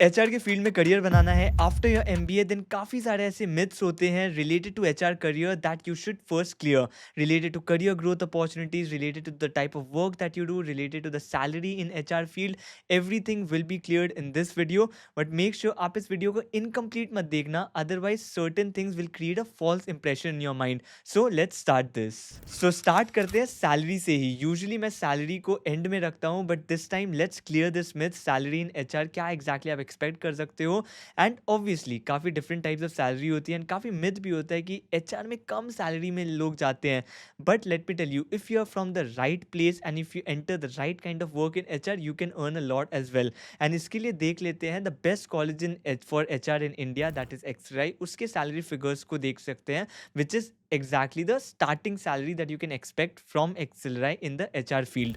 HR के field में career बनाना है आफ्टर योर एमबीए, देन काफ़ी सारे ऐसे मिथ्स होते हैं related to HR career that you should first clear, related to career growth opportunities, related to the type of work that you do, related to the salary in HR field. Everything will be cleared in this video, but make sure आप इस video को incomplete मत देखना, otherwise certain things will create a false impression in your mind. So let's start this. So start करते हैं salary से ही। Usually मैं salary को एंड में रखता हूँ, but this time let's clear this myth. Salary in HR क्या exactly आप एक्सपेक्ट कर सकते हो, एंड ऑब्वियसली काफ़ी डिफरेंट टाइप्स ऑफ सैलरी होती है, एंड काफ़ी मिथ भी होता है कि एचआर में कम सैलरी में लोग जाते हैं। But let me tell you, if you are from the right place and if you enter the right kind of work in HR, you can earn a lot as well. And इसके लिए देख लेते हैं the best college in for HR in India, that is XLRI. उसके salary figures को देख सकते हैं, which is exactly the starting salary that you can expect from Accelerate in the HR field.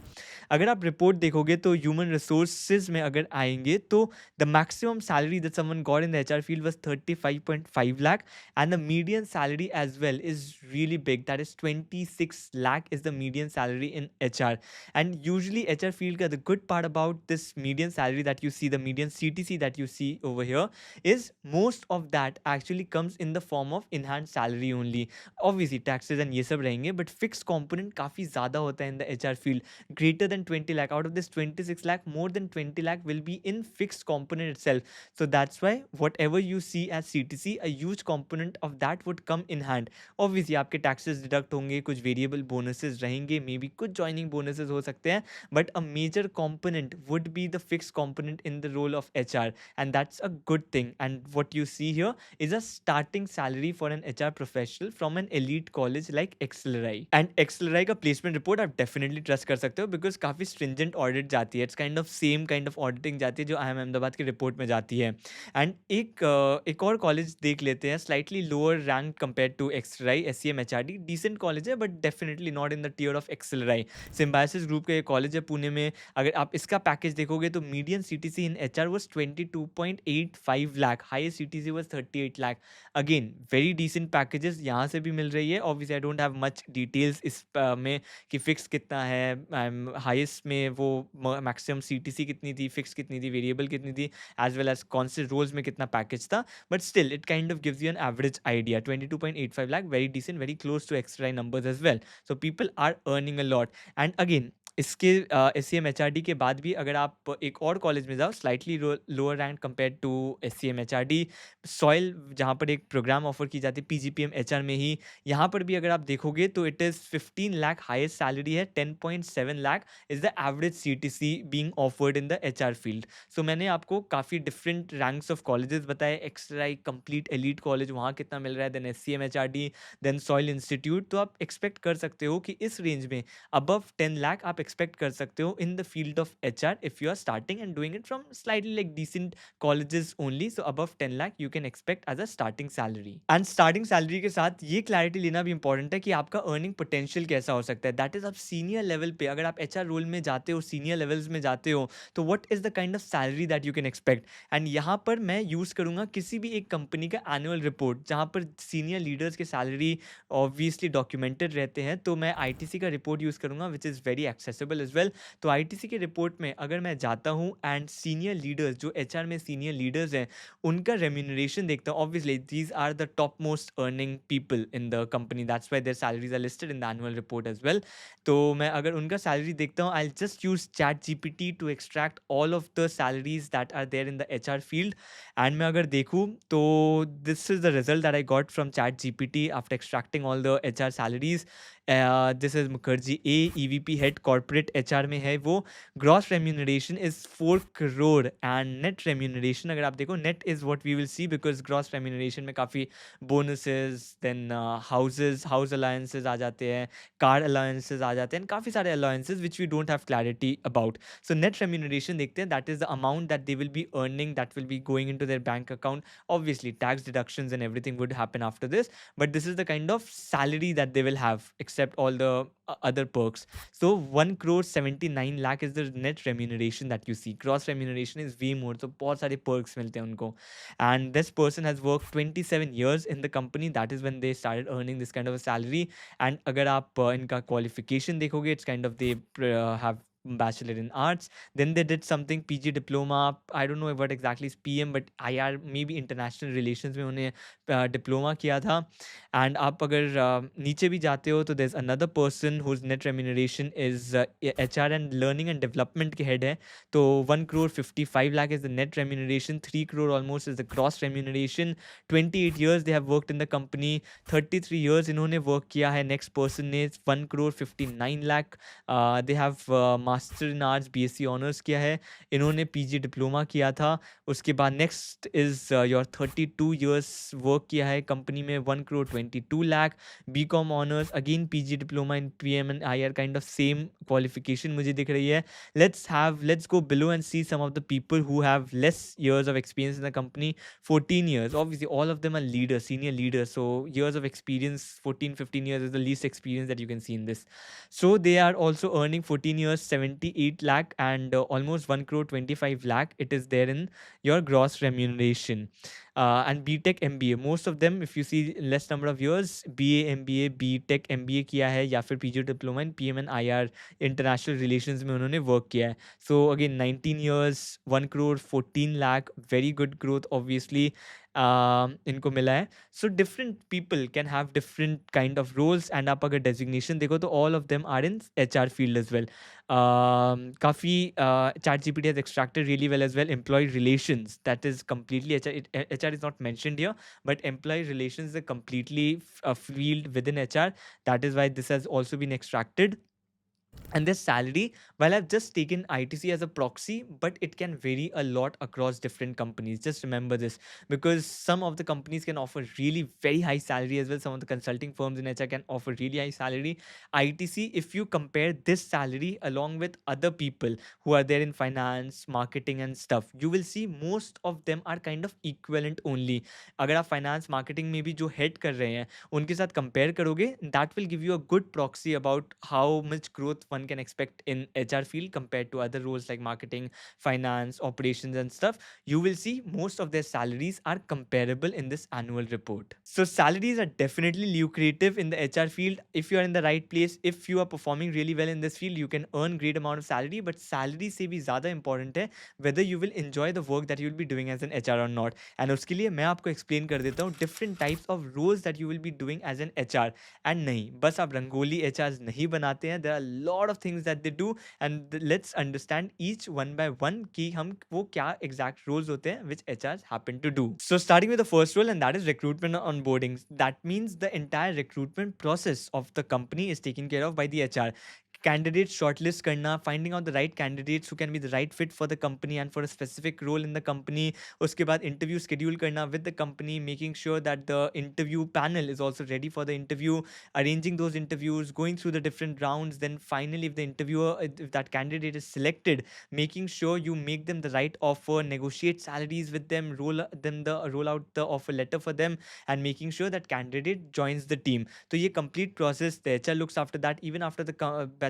अगर आप रिपोर्ट देखोगे तो ह्यूमन रिसोर्सेज में अगर आएंगे तो the maximum salary that someone got in the HR field was 35.5 lakh, and the median salary as well is really big, that is 26 lakh is the median salary in HR. And usually HR field ka the good part about this median salary that you see, the median CTC that you see over here, is most of that actually comes in the form of enhanced salary only. Obviously taxes and ये सब रहेंगे, but fix component काफ़ी ज़्यादा होता है in the HR field, greater than 20 lakh. Out of this 26 lakh, more than 20 lakh will be in fix component itself. So that's why whatever you see as CTC, a huge component of that would come in hand. Obviously आपके taxes deduct होंगे, कुछ variable bonuses रहेंगे, maybe कुछ joining bonuses हो सकते हैं, but a major component would be the fix component in the role of HR, and that's a good thing. And what you see here is a starting salary for an HR professional from an elite college like Accelerate. And Accelerate का placement report आप definitely trust कर सकते हो, because काफ़ी stringent audit जाती है। It's kind of same kind of auditing जाती है जो IIM अहमदाबाद की report में जाती है। And एक और college देख लेते हैं, slightly lower ranked compared to Accelerate, SCM HRD, decent college है, but definitely not in the tier of Accelerate. Symbiosis Group का ये college है पुणे में। अगर आप इसका पैकेज देखोगे तो median CTC in HR was 22.85 lakh, highest CTC was 38 lakh. Again very decent packages यहाँ से भी मिल रही है। Obviously I don't have much details इस में कि फिक्स कितना है, हाईएस्ट में वो मैक्सिमम सीटीसी कितनी थी, फिक्स कितनी थी, वेरिएबल कितनी थी, एज वेल एज कौन से रोल्स में कितना पैकेज था, but still it kind of gives you an average idea. 22.85 lakh, very decent, very close to extra numbers as well. So people are earning a lot. And again इसके S C M H R D के बाद भी अगर आप एक और college में जाओ, slightly lower rank compare to S C M H R D, सॉइल, जहाँ पर एक प्रोग्राम ऑफर की जाती है P G P M H R में ही, यहाँ पर भी अगर आप देखोगे तो it is 15 lakh highest salary है, 10.7 lakh is the average C T C being offered in the H R field. So मैंने आपको काफ़ी डिफरेंट रैंक्स ऑफ कॉलेजेस बताए, एक्स्ट्रा कंप्लीट एलीट कॉलेज वहाँ कितना मिल रहा है, then S C M H R D, then soil institute. तो आप एक्सपेक्ट कर सकते हो कि इस रेंज में above 10 lakh आप expect कर सकते हो in the field of HR if you are starting and doing it from slightly like decent colleges only. So above 10 lakh you can expect as a starting salary. And starting salary के साथ ये clarity लेना भी important है कि आपका earning potential कैसा हो सकता है। That is आप senior level पे अगर आप HR role में जाते हो, senior levels में जाते हो, तो what is the kind of salary that you can expect? And यहाँ पर मैं यूज़ करूँगा किसी भी एक कंपनी का annual report जहाँ पर senior leaders के salary ऑब्वियसली डॉक्यूमेंटेड रहते हैं, तो मैं आईटीसी का रिपोर्ट यूज़ करूँगा which is very accessible as well. तो आईटीसी के रिपोर्ट में अगर मैं जाता हूँ एंड सीनियर लीडर्स, जो एचआर में सीनियर लीडर्स हैं, उनका रेम्यूनरेशन देखता हूँ। Obviously these are the top most earning people in the company, that's why their salaries are listed in the annual report as well. तो मैं अगर उनका सैलरी देखता हूँ, I just use ChatGPT to extract all of the salaries that are there in the HR field. And मैं अगर देखूँ तो this is the result that I got from ChatGPT after extracting all the HR salaries. This is Mukherjee A, EVP head corporate HR में है वो। Gross remuneration is 4 crore and net remuneration अगर आप देखो, net is what we will see because gross remuneration में काफ़ी bonuses, then house allowances आ जाते हैं, car allowances आ जाते हैं, काफ़ी सारे allowances which we don't have clarity about. So net remuneration देखते हैं, that is the amount that they will be earning, that will be going into their bank account. Obviously tax deductions and everything would happen after this, but this is the kind of salary that they will have except all the other perks. So 1 crore 79 lakh is the net remuneration that you see. Gross remuneration is way more, so बहुत सारे perks मिलते हैं उनको। And this person has worked 27 years in the company, that is when they started earning this kind of a salary. And अगर आप इनका qualification देखोगे, it's kind of they have bachelor in arts. Then they did something PG diploma. I don't know what exactly is PM, but IR maybe international relations में उन्हें diploma किया था. And आप अगर नीचे भी जाते हो तो there's another person whose net remuneration is HR and learning and development के head है. तो 1 crore 55 lakh is the net remuneration. 3 crore almost is the gross remuneration. 28 years they have worked in the company. 33 years इन्होंने work किया है. Next person ने 1 crore 59 lakh. They have master in arts BSc honors किया है. इन्होंने PG diploma किया था. उसके बाद next is your 32 years work किया है company में. 1 crore 22 lakh. BCom honors again PG diploma in PM and IR kind of same qualification मुझे दिख रही है. Let's go below and see some of the people who have less years of experience in the company. 14 years, obviously all of them are leaders, senior leaders, so years of experience, 14-15 years is the least experience that you can see in this. So they are also earning 14 years 78 lakh and almost 1 crore 25 lakh. It is there in your gross remuneration. And BTech MBA, most of them if you see less number of years, BA MBA BTech MBA किया है या फिर PG diploma in PM and IR international relations में उन्होंने work किया है. So again 19 years 1 crore 14 lakh, very good growth obviously इनको मिला है. So different people can have different kind of roles and आप अगर designation देखो तो all of them are in HR field as well. काफ़ी ChatGPT has extracted really well as well. Employee relations, that is completely HR. HR is not mentioned here, but employee relations is a completely a field within HR. That is why this has also been extracted. And their salary, while I've just taken ITC as a proxy, but it can vary a lot across different companies. Just remember this, because some of the companies can offer really very high salary as well. Some of the consulting firms in HR can offer really high salary. ITC, if you compare this salary along with other people who are there in finance, marketing and stuff, you will see most of them are kind of equivalent only. अगर आप finance, marketing में भी जो head कर रहे हैं उनके साथ compare करोगे, that will give you a good proxy about how much growth one can expect in HR field compared to other roles like marketing, finance, operations and stuff. You will see most of their salaries are comparable in this annual report. So salaries are definitely lucrative in the HR field. If you are in the right place, if you are performing really well in this field, you can earn great amount of salary. But salary से भी ज़्यादा important है whether you will enjoy the work that you will be doing as an HR or not. And उसके लिए मैं आपको explain कर देता हूँ different types of roles that you will be doing as an HR. And नहीं बस आप रंगोली HRs नहीं बनाते हैं. There are a lot of things that they do, and let's understand each one by one कि हम वो क्या exact roles होते हैं which HRs happen to do. So starting with the first role, and that is recruitment and onboarding. That means the entire recruitment process of the company is taken care of by the HR. Candidates shortlist करना, finding out the right candidates who can be the right fit for the company and for a specific role in the company. उसके बाद interview schedule करना with the company, making sure that the interview panel is also ready for the interview, arranging those interviews, going through the different rounds. Then finally, if the interviewer, if that candidate is selected, making sure you make them the right offer, negotiate salaries with them, roll out the offer letter for them, and making sure that candidate joins the team. So ये complete process, the HR looks after that even after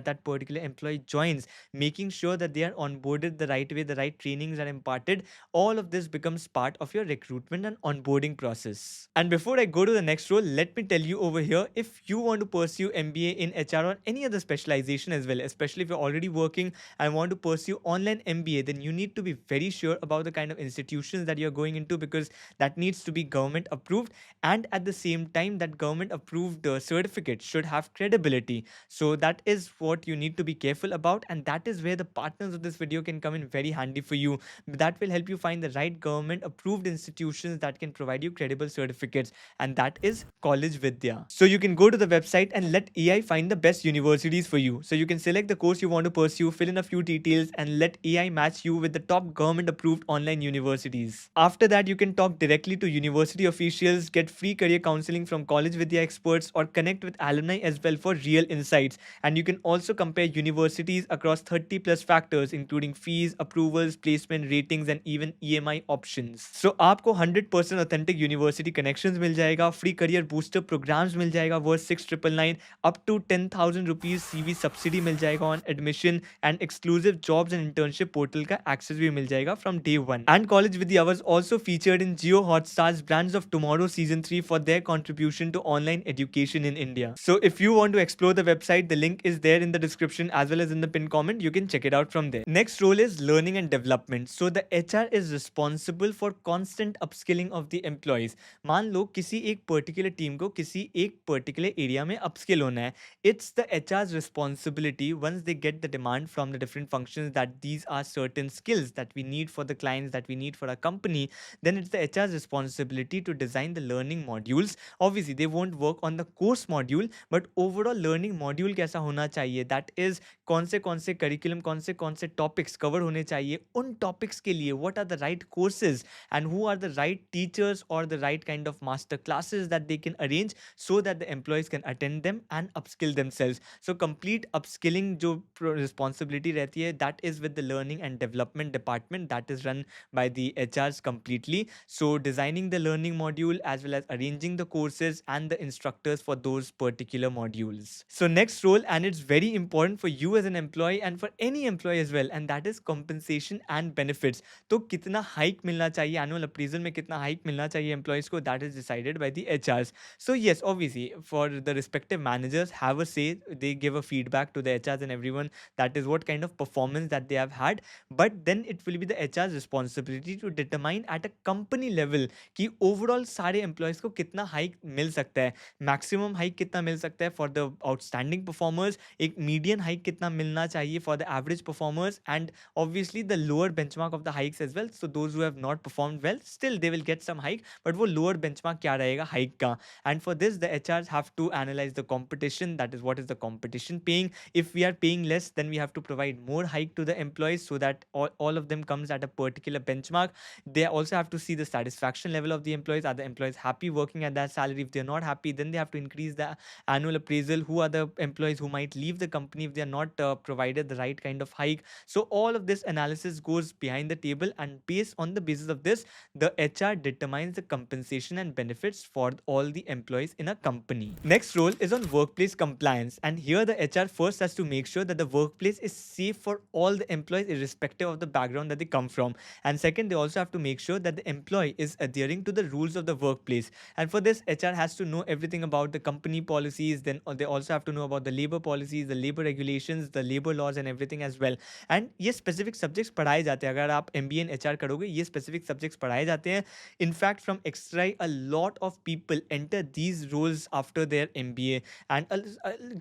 that particular employee joins, making sure that they are onboarded the right way, the right trainings are imparted. All of this becomes part of your recruitment and onboarding process. And before I go to the next role, let me tell you over here, if you want to pursue MBA in HR or any other specialization as well, especially if you're already working and want to pursue online MBA, then you need to be very sure about the kind of institutions that you're going into, because that needs to be government approved, and at the same time that government approved certificate should have credibility. So that is what you need to be careful about, and that is where the partners of this video can come in very handy for you. That will help you find the right government approved institutions that can provide you credible certificates, and that is College Vidya. So you can go to the website and let AI find the best universities for you. So you can select the course you want to pursue, fill in a few details, and let AI match you with the top government approved online universities. After that, you can talk directly to university officials, get free career counseling from College Vidya experts, or connect with alumni as well for real insights. And you can also compare universities across 30 plus factors including fees, approvals, placement, ratings, and even EMI options. So आपको 100% authentic university connections मिल जाएगा, free career booster programs मिल जाएगा worth 6,999, up to 10,000 rupees CV subsidy मिल जाएगा on admission, and exclusive jobs and internship portal का access भी मिल जाएगा from day one. And College Vidya was also featured in Jio Hotstar's Brands of Tomorrow season 3 for their contribution to online education in India. So if you want to explore the website, the link is there in in the description as well as in the pinned comment. You can check it out from there. Next role is learning and development. So the HR is responsible for constant upskilling of the employees. मान लो किसी एक particular team को किसी एक particular area में upskill होना है. It's the HR's responsibility once they get the demand from the different functions that these are certain skills that we need for the clients, that we need for our company. Then it's the HR's responsibility to design the learning modules. Obviously they won't work on the course module, but overall learning module कैसा होना चाहिए, that is कौन से curriculum कौन से topics cover होने चाहिए उन टॉपिक्स के लिए, what are the right courses and who are the right teachers or the right kind of master classes that they can arrange so that the employees can attend them and upskill themselves. So complete upskilling जो responsibility रहती है, that is with the learning and development department, that is run by the HRs completely. So designing the learning module as well as arranging the courses and the instructors for those particular modules. So next role, and it's very important for you as an employee and for any employee as well, and that is compensation and benefits. तो कितना hike मिलना चाहिए, annual appraisal में कितना hike मिलना चाहिए employees को, that is decided by the HRs. So yes, obviously for the respective managers have a say, they give a feedback to the HRs and everyone, that is what kind of performance that they have had, but then it will be the HR's responsibility to determine at a company level कि overall सारे employees को कितना hike मिल सकता है, maximum hike कितना मिल सकता है for the outstanding performers, एक मीडियन हाइक कितना मिलना चाहिए for the average performers, and obviously the lower benchmark of the hikes as well. So those who have not performed well, still they will get some hike, but वो lower benchmark क्या रहेगा hike का. And for this the HRs have to analyze the competition, that is what is the competition paying. If we are paying less, then we have to provide more hike to the employees so that all of them comes at a particular benchmark. They also have to see the satisfaction level of the employees. Are the employees happy working at that salary? If they're not happy, then they have to increase the annual appraisal. Who are the employees who might leave the company if they are not provided the right kind of hike? So all of this analysis goes behind the table, and based on the basis of this, the HR determines the compensation and benefits for all the employees in a company. Next role is on workplace compliance, and here the HR first has to make sure that the workplace is safe for all the employees irrespective of the background that they come from. And second, they also have to make sure that the employee is adhering to the rules of the workplace. And for this, HR has to know everything about the company policies. Then they also have to know about the labor policies, the labor regulations, the labor laws and everything as well. And ये specific subjects पढ़ाए जाते हैं. अगर आप MBA इन HR करोगे, ये specific subjects पढ़ाए जाते हैं. In fact from extra a lot of people enter these roles after their MBA, and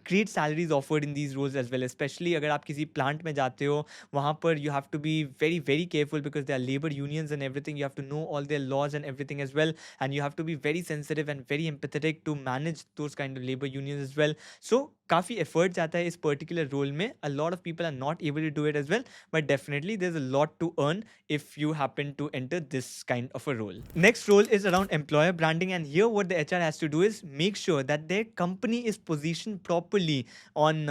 great salaries offered in these roles as well. Specially अगर आप किसी प्लांट में जाते हो, वहाँ पर you have to be very very careful because they are labour unions and everything. You have to know all their laws and everything as well, and you have to be very sensitive and very empathetic to manage those kind of labour unions as well. So काफ़ी effort जाता है इस particular role में. A lot of people are not able to do it as well, but definitely there's a lot to earn if you happen to enter this kind of a role. Next role is around employer branding, and here what the HR has to do is make sure that their company is positioned properly on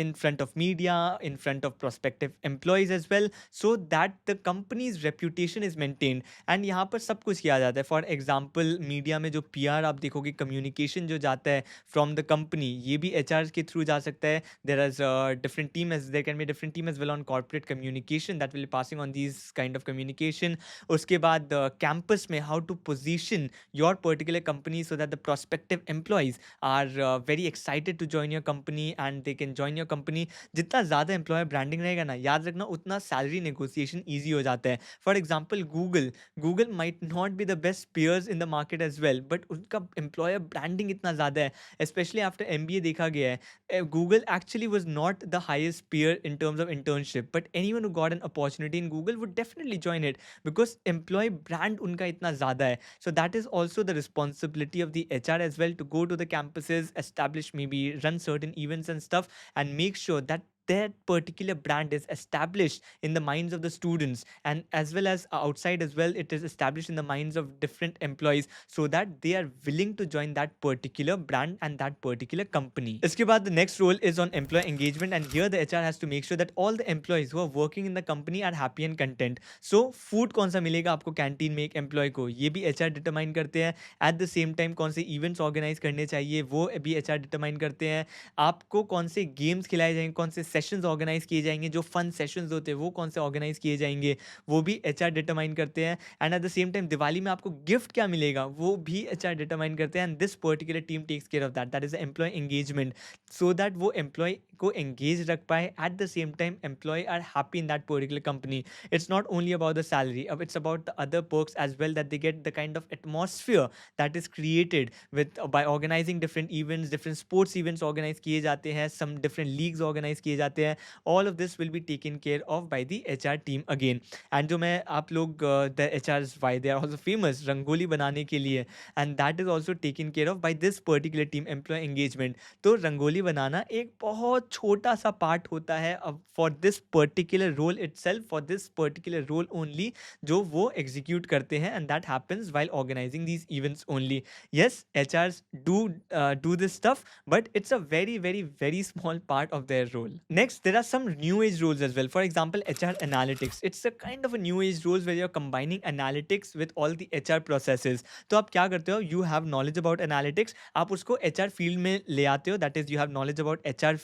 in front of media, in front of prospective employees as well, so that the company's reputation is maintained. And यहाँ पर सब कुछ किया जाता है. For example, media में जो PR आप देखोगे, communication जो जाता है from the company, ये भी HR के थ्रू जा सकता है. There is a different team, as there can be a different team as well on corporate communication that will be passing on these kind of communication. उसके बाद campus में how to position your particular company so that the prospective employees are very excited to join your company and they can join your company. जितना ज़्यादा employer branding रहेगा ना, याद रखना उतना salary negotiation easy हो जाता है. For example, Google might not be the best peers in the market as well, but उनका employer branding इतना ज़्यादा है. Especially after MBA देखा गया है, Google actually was not the highest peer in terms of internship, but anyone who got an opportunity in Google would definitely join it because employee brand उनका इतना ज़्यादा है. So that is also the responsibility of the HR as well, to go to the campuses, establish, maybe run certain events and stuff, and make sure that that particular brand is established in the minds of the students, and as well as outside as well, it is established in the minds of different employees so that they are willing to join that particular brand and that particular company. इसके बाद the next role is on employee engagement, and here the HR has to make sure that all the employees who are working in the company are happy and content. So food कौन सा मिलेगा आपको canteen में एक employ को, ये भी HR determine करते हैं. एट द सेम टाइम कौन से इवेंट्स ऑर्गेनाइज करने चाहिए वो भी HR डिटरमाइन करते हैं. आपको कौन से गेम्स खिलाए जाएंगे, कौन से सेशंस ऑर्गेनाइज किए जाएंगे, जो फन सेशंस होते हैं वो कौन से ऑर्गेनाइज किए जाएंगे, वो भी एचआर डिटरमाइन करते हैं। And eight the same time Diwali में आपको गिफ्ट क्या मिलेगा वो भी एचआर डिटरमाइन करते हैं। And this particular team takes care of that, that is employee engagement, so that वो एम्प्लॉय को एंगेज रख पाए, at the same time employee are happy in that particular company. It's not only about the salary, it's about the other perks as well, that they get the kind of atmosphere that is created with by organizing different events, different sports events organize किए जाते हैं, some different leagues organize किए जाते हैं. All of this will be taken care of by the HR team again. And जो मैं आप लोग the HRs, why they are also famous rangoli बनाने के लिए, and that is also taken care of by this particular team, employee engagement. तो रंगोली बनाना एक बहुत छोटा सा पार्ट होता है for this particular role itself, for this particular role only, जो वो एग्जीक्यूट करते हैं, and that happens while organising these events only. Yes, HRs do this stuff, but it's a very very very small part of their role. Next, there are some new age roles as well. For example, HR analytics. It's a kind of a new age roles where you're combining analytics with all the HR processes. तो आप क्या करते हो, you have knowledge about analytics, आप उसको HR field में ले आते हो, that is you have knowledge about HR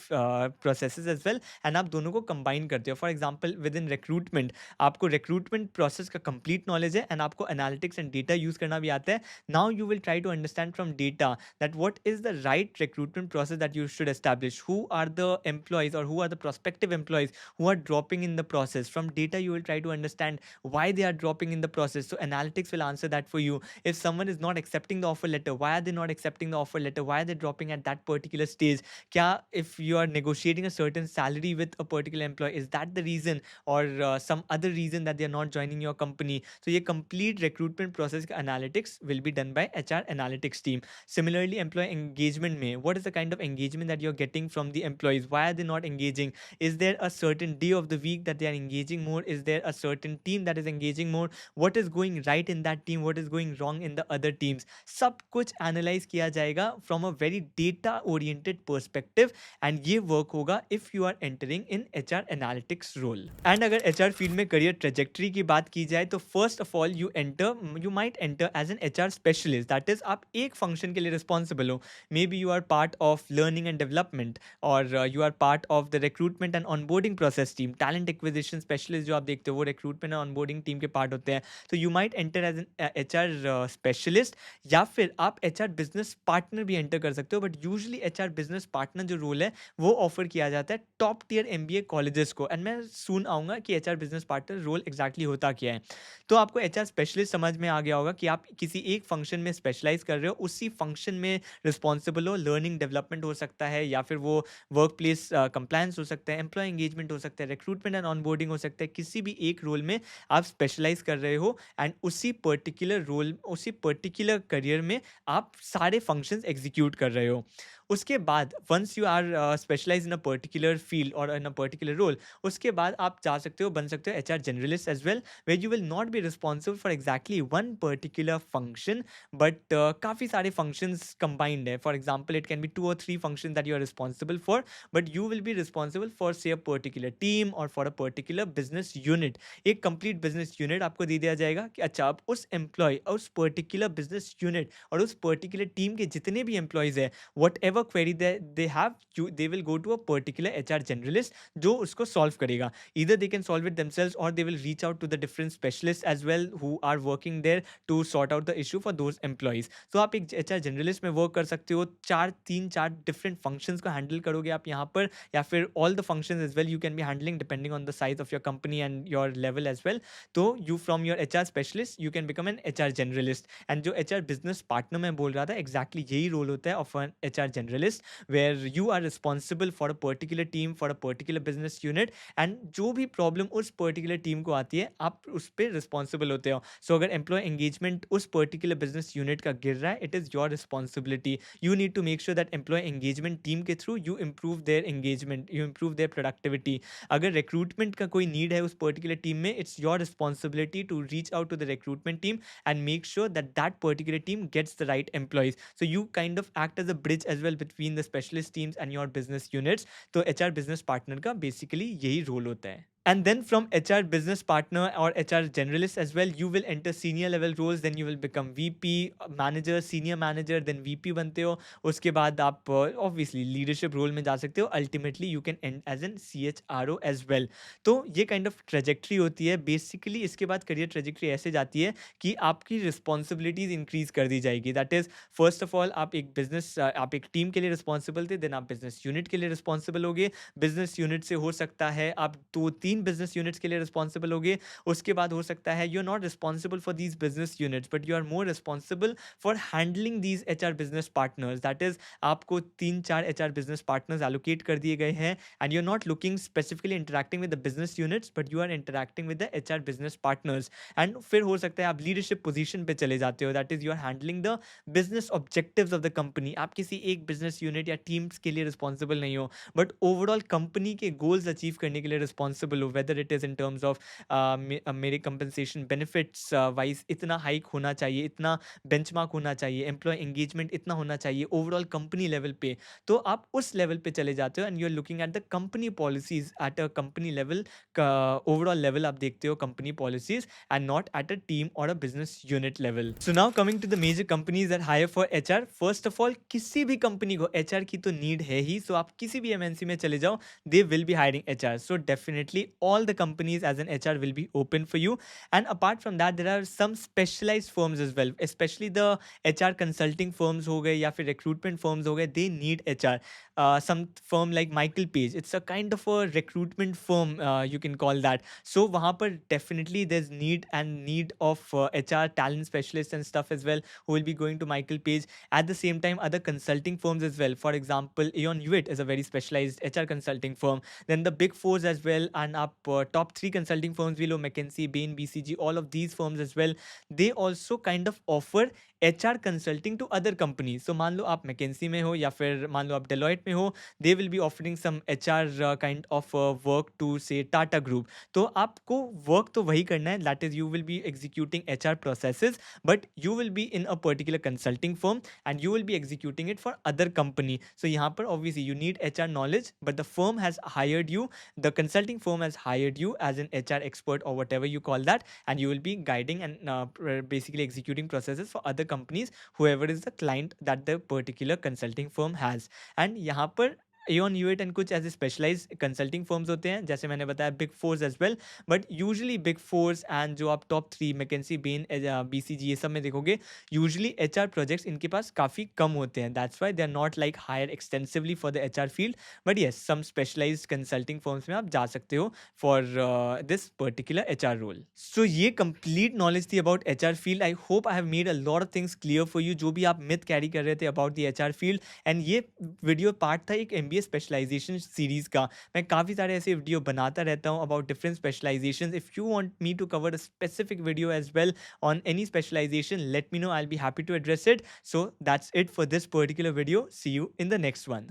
processes as well, and आप दोनों को कंबाइन करते हो. For example within recruitment, आपको रिक्रूटमेंट प्रोसेस का कंप्लीट नॉलेज है, एंड आपको एनालिटिक्स एंड डेटा यूज करना भी आता है. Now you will try to understand from data that what is the right recruitment process that you should establish, who are the employees और who are the prospective employees who are dropping in the process. From data you will try to understand why they are dropping in the process, so analytics will answer that for you. If someone is not accepting the offer letter, why are they not accepting the offer letter, why are they dropping at that particular stage? Kya if you are negotiating a certain salary with a particular employee, is that the reason, or some other reason that they are not joining your company? So ye complete recruitment process ka analytics will be done by HR analytics team. Similarly, employee engagement mein, what is the kind of engagement that you're getting from the employees? Why are they not engaging? Is there a certain day of the week that they are engaging more? Is there a certain team that is engaging more? What is going right in that team, what is going wrong in the other teams? सब कुछ analyse किया जाएगा from a very data oriented perspective, and ये work होगा if you are entering in HR analytics role. And अगर HR field में career trajectory की बात की जाए, तो first of all you might enter as an HR specialist, that is आप एक फंक्शन के लिए रिस्पॉन्सिबल हो. May be you are part of learning and development, और you are part of the recruitment and onboarding process team. Talent acquisition specialist जो आप देखते हो वो रिक्रूटमेंट एंड ऑनबोर्डिंग टीम के पार्ट होते हैं. तो you might enter as an HR specialist, या फिर आप एचआर बिजनेस पार्टनर भी एंटर कर सकते हो. But usually HR business partner जो रोल है वो ऑफर किया जाता है टॉप टियर एमबीए कॉलेजेस को, एंड मैं सुन आऊँगा कि HR business partner role exactly होता क्या है. तो आपको एचआर स्पेशलिस्ट समझ में आ गया होगा कि आप किसी एक फंक्शन में स्पेशलाइज कर रहे हो, उसी फंक्शन में रिस्पॉन्सिबल हो. लर्निंग डेवलपमेंट हो सकता है, या फिर वो वर्क प्लेस कंप्लायंस हो सकता है, एम्प्लॉय एंगेजमेंट हो सकता है, रिक्रूटमेंट एंड ऑनबोर्डिंग हो सकता है. किसी भी एक रोल में आप स्पेशलाइज कर रहे हो, एंड उसी पर्टिकुलर रोल, उसी पर्टिकुलर करियर में आप सारे फंक्शंस एग्जीक्यूट कर रहे हो. उसके बाद once you are specialise in a particular field और इन अ पर्टिकुलर रोल, उसके बाद आप जा सकते हो, बन सकते हो HR generalist as well, where you will not be responsible for exactly one particular function, but काफ़ी सारे फंक्शंस कंबाइंड है. For example it can be 2 or 3 function that you are responsible for, but you will be responsible for say a particular team और for a particular business unit. एक complete business unit आपको दे दिया जाएगा कि अच्छा आप उस एम्प्लॉय, उस पर्टिकुलर बिजनेस यूनिट और उस पर्टिकुलर टीम के जितने भी एम्प्लॉयज़ है, whatever query they have, they will go to a particular HR generalist जो उसको solve करेगा. Either they can solve it themselves, or they will reach out to the different specialists as well who are working there to sort out the issue for those employees. तो आप एक HR generalist में work कर सकते हो. 3-4 different functions को handle करोगे आप यहाँ पर, या फिर all the functions as well you can be handling depending on the size of your company and your level as well. तो you from your HR specialist you can become an HR generalist. And जो HR business partner मैं बोल रहा था, exactly यही role होता है of an HR generalist, where you are responsible for a particular team, for a particular business unit, and जो भी problem उस particular team को आती है आप उस पर responsible होते हो. So अगर employee engagement उस particular business unit का गिर रहा है, it is your responsibility. You need to make sure that employee engagement team के through you improve their engagement, you improve their productivity. अगर recruitment का कोई need है उस particular team में, it's your responsibility to reach out to the recruitment team and make sure that that particular team gets the right employees. So you kind of act as a bridge as well between the specialist teams and your business units. तो HR business partner का basically यही role होता है. And then from HR business partner or HR generalist as well, you will enter senior level roles. Then you will become VP, manager, senior manager, then VP बनते हो. उसके बाद आप obviously leadership role में जा सकते हो. Ultimately you can end as an CHRO as well. तो ये kind of trajectory होती है. Basically इसके बाद career trajectory ऐसे जाती है कि आपकी responsibilities increase कर दी जाएगी. That is, first of all आप एक business, आप एक team के लिए responsible थे, then आप business unit के लिए responsible होगे. बिजनेस यूनिट से हो सकता है आप 2-3 बिजनेस यूनिट्स के लिए रिस्पॉन्सिबल होगे. उसके बाद हो सकता है you are not responsible for these business units, but you are more responsible for handling these HR business partners. That is, आपको 3-4 HR बिजनेस पार्टनर्स एलोकेट कर दिए गए हैं and you are not looking specifically interacting with the business units, but you are interacting with the HR business partners. And फिर हो सकता है आप लीडरशिप पोजीशन पे चले जाते हो. That is, you are handling the business objectives of the company. आप किसी एक बिजनेस यूनिट या टीम्स के लिए रिस्पॉन्सिबल नहीं हो, बट ओवरऑल कंपनी के गोल्स अचीव करने के लिए रिस्पॉन्सिबल हो. Whether it is in terms of मेरे कंपनसेशन बेनिफिट्स वाइज इतना हाइक होना चाहिए, इतना बेंचमार्क होना चाहिए, एम्प्लॉय एंगेजमेंट इतना होना चाहिए ओवरऑल कंपनी लेवल पे. तो आप उस लेवल पे चले जाते हो and you are looking at the company policies at a company level. Overall level आप देखते हो company policies and not at a team और a business unit level. So now coming to the major companies that hire for HR. First of all, किसी भी company को HR की तो need है ही. सो आप किसी भी MNC में चले जाओ, they will be hiring HR. So definitely all the companies as an HR will be open for you. And apart from that, there are some specialized firms as well, especially the HR consulting firms हो गए या फिर recruitment firms हो गए, they need HR. Some firm like Michael Page, it's a kind of a recruitment firm, you can call that. So वहाँ पर definitely there's need of HR talent specialists and stuff as well who will be going to Michael Page. At the same time, other consulting firms as well. For example, Aon Hewitt is a very specialized HR consulting firm. Then the big fours as well, and up top 3 consulting firms below, McKinsey, Bain, BCG, all of these firms as well, they also kind of offer HR consulting to other companies. So मान लो आप McKinsey में हो या फिर मान लो आप Deloitte में हो, they will be offering some HR kind of work to say Tata Group. तो आपको work तो वही करना है, that is you will be executing HR processes, but you will be in a particular consulting firm and you will be executing it for other company. So यहाँ पर obviously you need HR knowledge, but the firm has hired you, the consulting firm has hired you as an HR expert or whatever you call that, and you will be guiding and basically executing processes for other companies, whoever is the client that the particular consulting firm has. And यहाँ पर Aon Hewitt and कुछ ऐसे specialised consulting firms होते हैं, जैसे मैंने बताया big fours as well. But usually big fours and जो आप टॉप 3 मैकेंसी, बेन, BCG, ये सब में देखोगे, यूजुअली HR प्रोजेक्ट्स इनके पास काफ़ी कम होते हैं. That's why they are not like hire extensively for the HR field. But yes, some specialised consulting firms में आप जा सकते हो for this particular HR role. So ये कंप्लीट नॉलेज थी about HR field. I hope I have made a lot of things clear for you, जो भी आप मिथ कैरी कर रहे थे about the HR field. And ये वीडियो पार्ट था एक MBA स्पेशलाइजेशन सीरीज़ का. मैं काफ़ी सारे ऐसे वीडियो बनाता रहता हूँ about different specialisation. If you want me to cover a specific video as well on any specialization, let me know. I'll be happy to address it. So that's it for this particular video. See you in the next one.